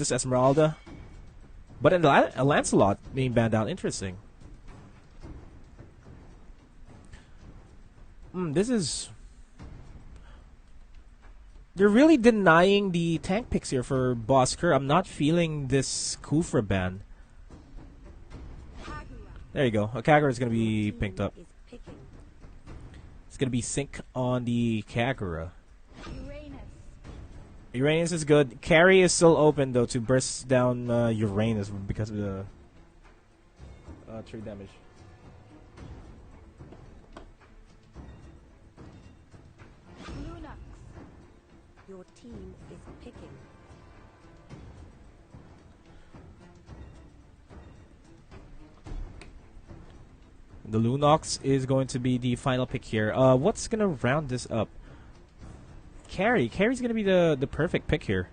this Esmeralda. But in a Lancelot being banned out. Interesting. This is... They're really denying the tank picks here for BOSKUR. I'm not feeling this Kufra ban. There you go. Kagura is going to be picked up. It's going to be sync on the Kagura. Uranus is good. Carry is still open, though, to burst down Uranus because of the 3 damage. Your team is picking. The Lunox is going to be the final pick here. What's going to round this up? Carry's going to be the perfect pick here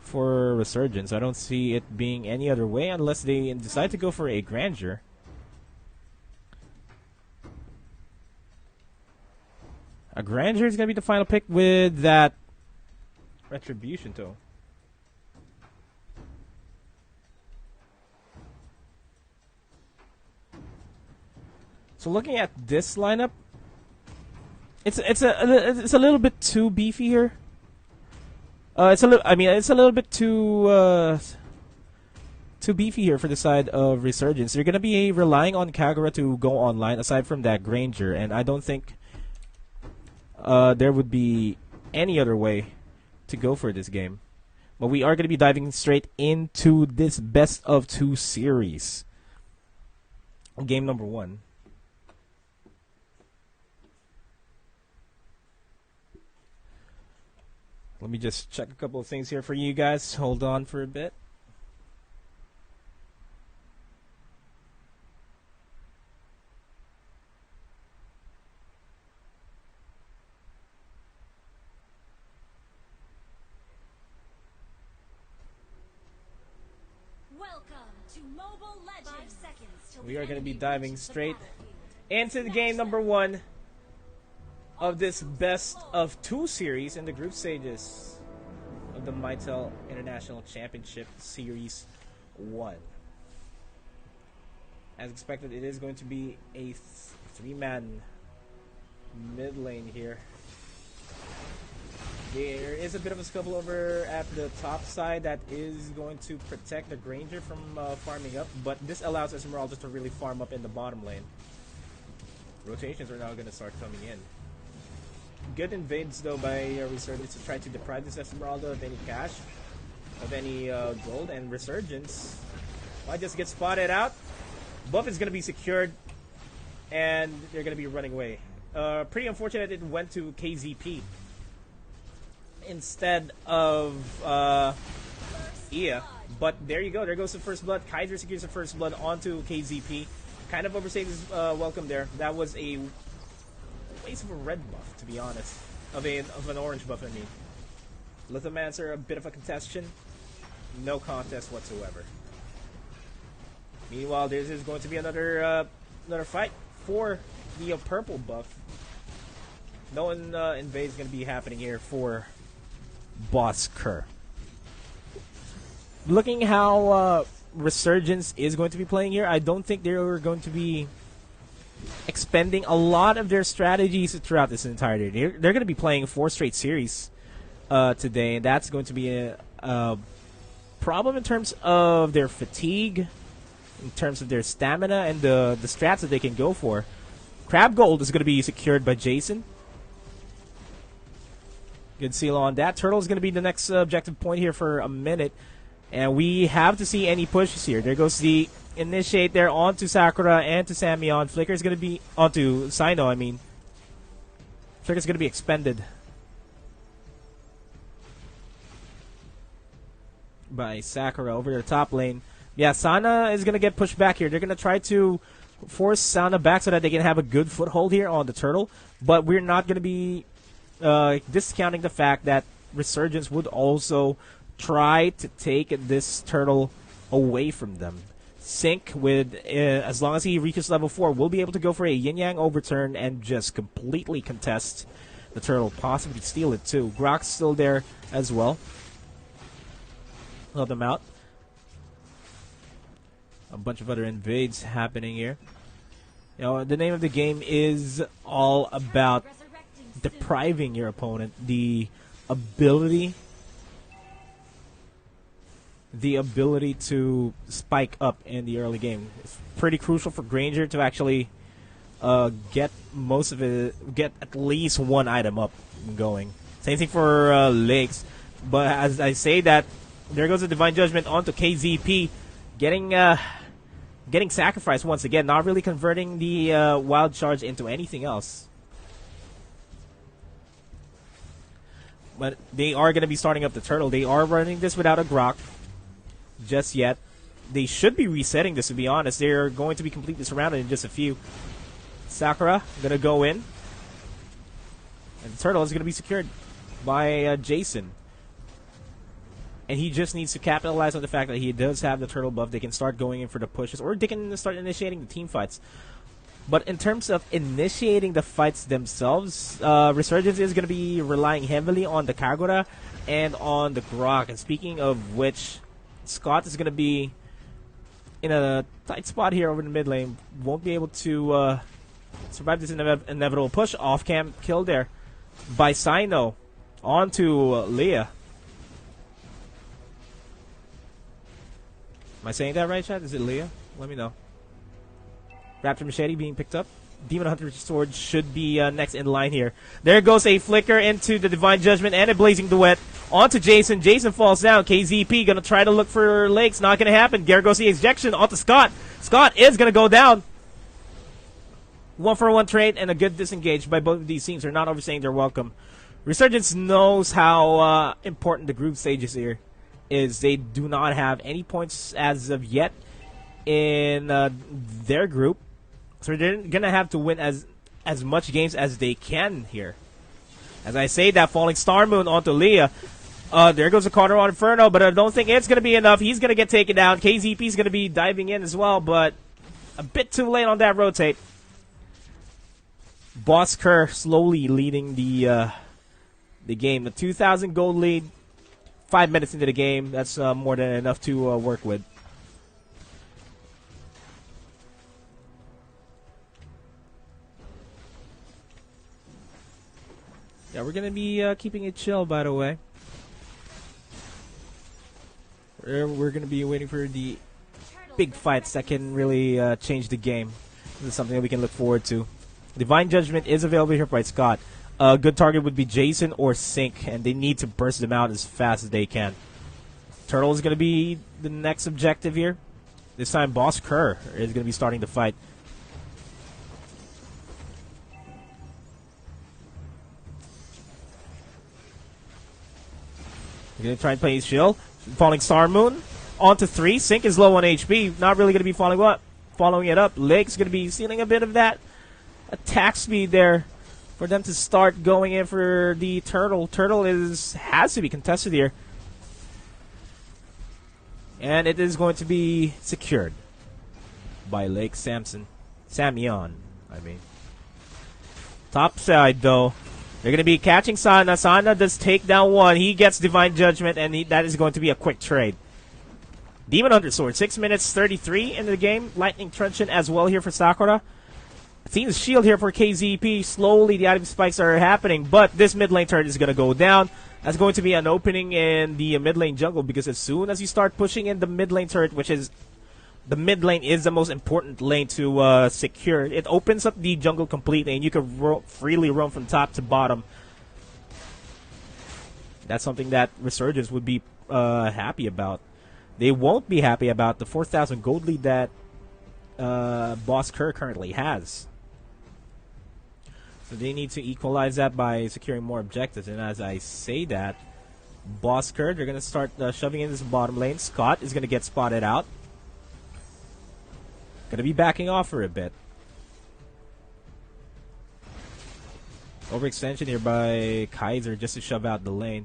for Resurgence. I don't see it being any other way unless they decide to go for a Grandeur. A Grandeur is going to be the final pick with that Retribution too. So looking at this lineup, it's a little bit too beefy here. It's a little bit too beefy here for the side of Resurgence. They're gonna be relying on Kagura to go online aside from that Granger, and I don't think there would be any other way to go for this game. But we are gonna be diving straight into this best of 2 series. Game number 1. Let me just check a couple of things here for you guys. Hold on for a bit. Welcome to Mobile Legends. 5 seconds till We are the going to be enemy diving reaches the straight battlefield. into the game number 1 of this best of 2 series in the group stages of the Mytel International Championship Series 1. As expected, it is going to be a 3-man mid lane here. There is a bit of a scuffle over at the top side that is going to protect the Granger from farming up, but this allows Esmeralda to really farm up in the bottom lane. Rotations are now going to start coming in. Good invades though by Resurgence to try to deprive this Esmeralda of any cash, of any gold, and Resurgence might just get spotted out. Buff is going to be secured, and they're going to be running away. Pretty unfortunate it went to KZP instead of Ia, but there you go. There goes the first blood. Kaiser secures the first blood onto KZP. Kind of overstayed his welcome there. That was a waste of a red buff, to be honest. Of an orange buff, I mean. Lithomancer, a bit of a contestation. No contest whatsoever. Meanwhile, there is going to be another fight for the purple buff. No invade is going to be happening here for BOSKUR. Looking how Resurgence is going to be playing here, I don't think they're going to be expending a lot of their strategies throughout this entire day. They're going to be playing 4 straight series today, and that's going to be a problem in terms of their fatigue, in terms of their stamina, and the strats that they can go for. Crab Gold is going to be secured by Jason. Good seal on that. Turtle is going to be the next objective point here for a minute, and we have to see any pushes here. There goes the initiate there onto Sakura and to Samyeon. Flicker is going to be onto Sino, I mean. Flicker is going to be expended by Sakura over the top lane. Yeah, Sana is going to get pushed back here. They're going to try to force Sana back so that they can have a good foothold here on the Turtle, but we're not going to be discounting the fact that Resurgence would also try to take this Turtle away from them. Sync with, as long as he reaches level 4, we'll be able to go for a yin-yang overturn and just completely contest the Turtle, possibly steal it too. Grok's still there as well. help them out. A bunch of other invades happening here. You know, the name of the game is all about Resurrecting soon. depriving your opponent the ability to spike up in the early game. It's pretty crucial for Granger to actually get most of it, get at least one item up and going. Same thing for Lakes. But as I say that, there goes the Divine Judgment onto KZP, getting sacrificed once again, not really converting the Wild Charge into anything else. But they are going to be starting up the Turtle. They are running this without a Grok just yet. They should be resetting this, to be honest. They're going to be completely surrounded in just a few. Sakura going to go in. And the Turtle is going to be secured by Jason. And he just needs to capitalize on the fact that he does have the Turtle buff. They can start going in for the pushes, or they can start initiating the team fights. But in terms of initiating the fights themselves, Resurgence is going to be relying heavily on the Kagura and on the Grok. And speaking of which, Scott is going to be in a tight spot here over in the mid lane. Won't be able to survive this inevitable push. Off-cam kill there by Sino onto Leah. Am I saying that right, chat? Is it Leah? Let me know. Raptor Machete being picked up. Demon Hunter's Sword should be next in line here. There goes a flicker into the Divine Judgment and a Blazing Duet onto Jason. Jason falls down. KZP going to try to look for Lakes. Not going to happen. There goes the ejection onto Scott. Scott is going to go down. 1-for-1 trade and a good disengage by both of these teams. They're not overstaying their welcome. Resurgence knows how important the group stages here is. They do not have any points as of yet in their group. So they're going to have to win as much games as they can here. As I say that, falling Star Moon onto Leah. There goes the corner on Inferno, but I don't think it's going to be enough. He's going to get taken down. KZP is going to be diving in as well, but a bit too late on that rotate. BOSKUR slowly leading the game. The 2,000 gold lead, 5 minutes into the game. That's more than enough to work with. Yeah, we're going to be keeping it chill, by the way. We're going to be waiting for the big fights that can really change the game. This is something that we can look forward to. Divine Judgment is available here by Scott. A good target would be Jason or Sync, and they need to burst them out as fast as they can. Turtle is going to be the next objective here. This time, BOSKUR is going to be starting the fight. He's going to try and play his shield. Falling Star Moon onto 3. Sync is low on HP. Not really going to be following it up. Lake's going to be stealing a bit of that attack speed there for them to start going in for the Turtle. Turtle has to be contested here. And it is going to be secured by Lake Samson. Samyon, I mean. Top side, though. They're going to be catching Sana. Sana does take down one. He gets Divine Judgment, and that is going to be a quick trade. Demon Hunter Sword, 6 minutes 33 in the game. Lightning Truncheon as well here for Sakura. Seeing the shield here for KZP. Slowly the item spikes are happening, but this mid lane turret is going to go down. That's going to be an opening in the mid lane jungle, because as soon as you start pushing in the mid lane turret, which is the mid lane is the most important lane to secure, it opens up the jungle completely, and you can freely roam from top to bottom. That's something that Resurgence would be happy about. They won't be happy about the 4,000 gold lead that BOSKUR currently has. So they need to equalize that by securing more objectives. And as I say that, BOSKUR, they're going to start shoving in this bottom lane. Scott is going to get spotted out. Going to be backing off for a bit. Overextension here by Kaiser just to shove out the lane.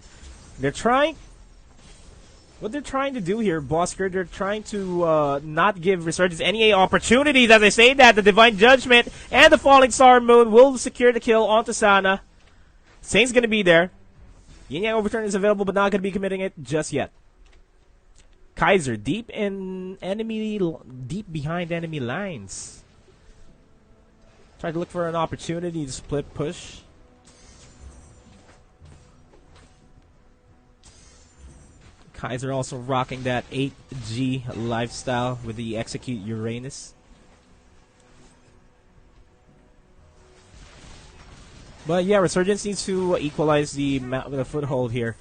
What they're trying to do here, BOSKUR, they're trying to not give Resurgence any opportunities. As I say that, the Divine Judgment and the Falling Star Moon will secure the kill onto Sana. Saint's going to be there. Yin Yang Overturn is available, but not going to be committing it just yet. Kaiser deep behind enemy lines. Try to look for an opportunity to split push. Kaiser also rocking that 8G lifestyle with the execute Uranus. But yeah, Resurgence needs to equalize the foothold here.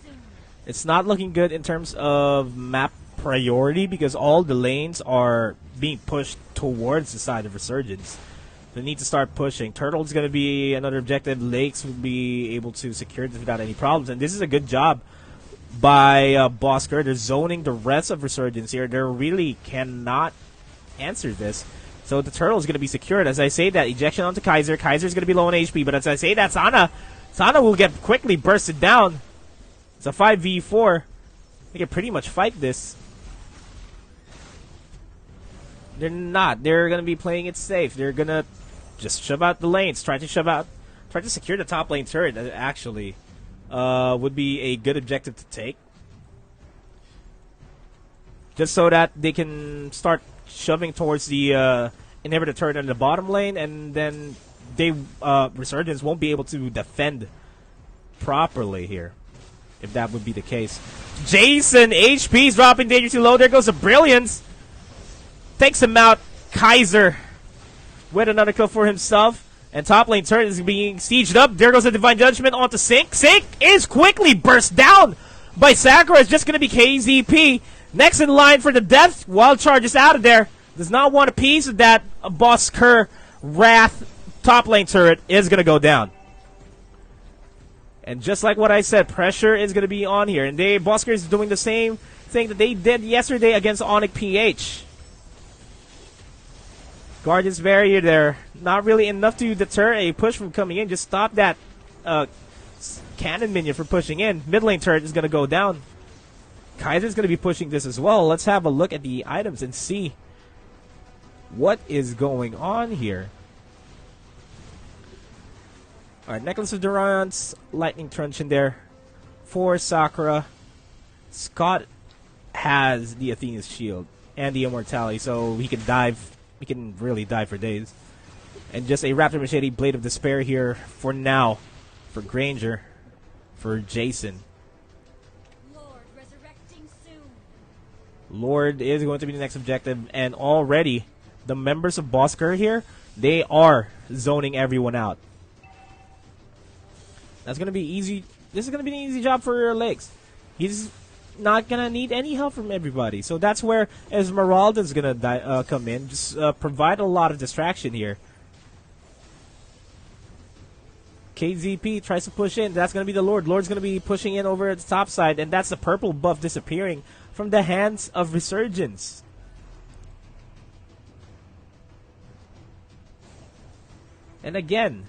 It's not looking good in terms of map priority because all the lanes are being pushed towards the side of Resurgence. They need to start pushing. Turtle's going to be another objective. Lakes will be able to secure this without any problems. And this is a good job by BOSKUR. They're zoning the rest of Resurgence here. They really cannot answer this. So the Turtle is going to be secured. As I say that, ejection onto Kaiser. Kaiser's going to be low on HP. But as I say that, Sana will get quickly bursted down. It's a 5v4. They can pretty much fight this. They're not. They're going to be playing it safe. They're going to just shove out the lanes. Try to secure the top lane turret, actually. Would be a good objective to take. Just so that they can start shoving towards the inhibitor turret in the bottom lane, and then they Resurgence won't be able to defend properly here, if that would be the case. Jason, HP's dropping dangerously low. There goes the Brilliance. Takes him out. Kaiser with another kill for himself. And top lane turret is being sieged up. There goes the Divine Judgment onto Sync. Sync is quickly burst down by Sakura. It's just going to be KZP. Next in line for the death. Wild Charge is out of there. Does not want a piece of that. BOSKUR Wrath top lane turret is going to go down. And just like what I said, pressure is going to be on here. And BOSKUR is doing the same thing that they did yesterday against Onyx PH. Guardian's Barrier there. Not really enough to deter a push from coming in. Just stop that cannon minion from pushing in. Mid lane turret is going to go down. Kaiser's going to be pushing this as well. Let's have a look at the items and see what is going on here. Alright, Necklace of Durance, Lightning Truncheon there for Sakura. Scott has the Athena's Shield and the Immortality, so he can dive. He can really dive for days. And just a Raptor Machete, Blade of Despair here for now. For Granger. For Jason. Lord resurrecting soon. Lord is going to be the next objective. And already, the members of BOSKUR here, they are zoning everyone out. That's going to be easy. This is going to be an easy job for Lakes. He's not going to need any help from everybody. So that's where Esmeralda's going to come in. Just provide a lot of distraction here. KZP tries to push in. That's going to be the Lord. Lord's going to be pushing in over at the top side. And that's the purple buff disappearing from the hands of Resurgence. And again,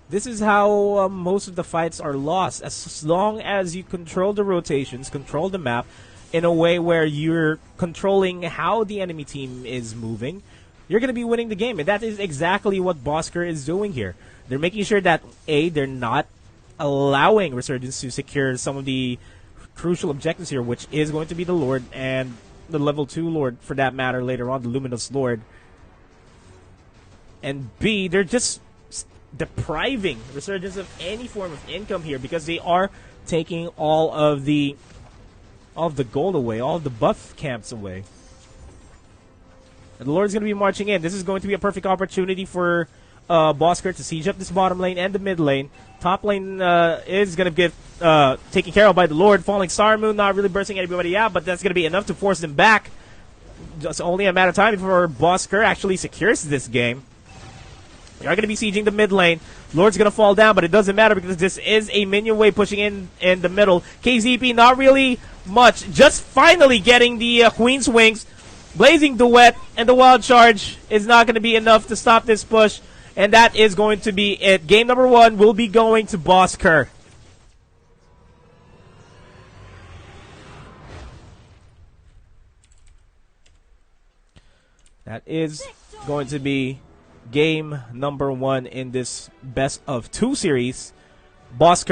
this is how most of the fights are lost. As long as you control the rotations, control the map in a way where you're controlling how the enemy team is moving, you're going to be winning the game. And that is exactly what BOSKUR is doing here. They're making sure that, A, they're not allowing Resurgence to secure some of the crucial objectives here, which is going to be the Lord and the level 2 Lord, for that matter, later on, the Luminous Lord. And B, they're just depriving Resurgence of any form of income here because they are taking all of the gold away, all of the buff camps away. And the Lord's going to be marching in. This is going to be a perfect opportunity for BOSKUR to siege up this bottom lane and the mid lane. Top lane is going to get taken care of by the Lord. Falling Star Moon, not really bursting anybody out, but that's going to be enough to force them back. Just only a matter of time before BOSKUR actually secures this game. They are going to be sieging the mid lane. Lord's going to fall down, but it doesn't matter because this is a minion wave pushing in the middle. KZP, not really much. Just finally getting the Queen's Wings. Blazing Duet and the Wild Charge is not going to be enough to stop this push. And that is going to be it. Game number 1 will be going to BOSKUR. That is going to be game number 1 in this best of 2 series. BOSKUR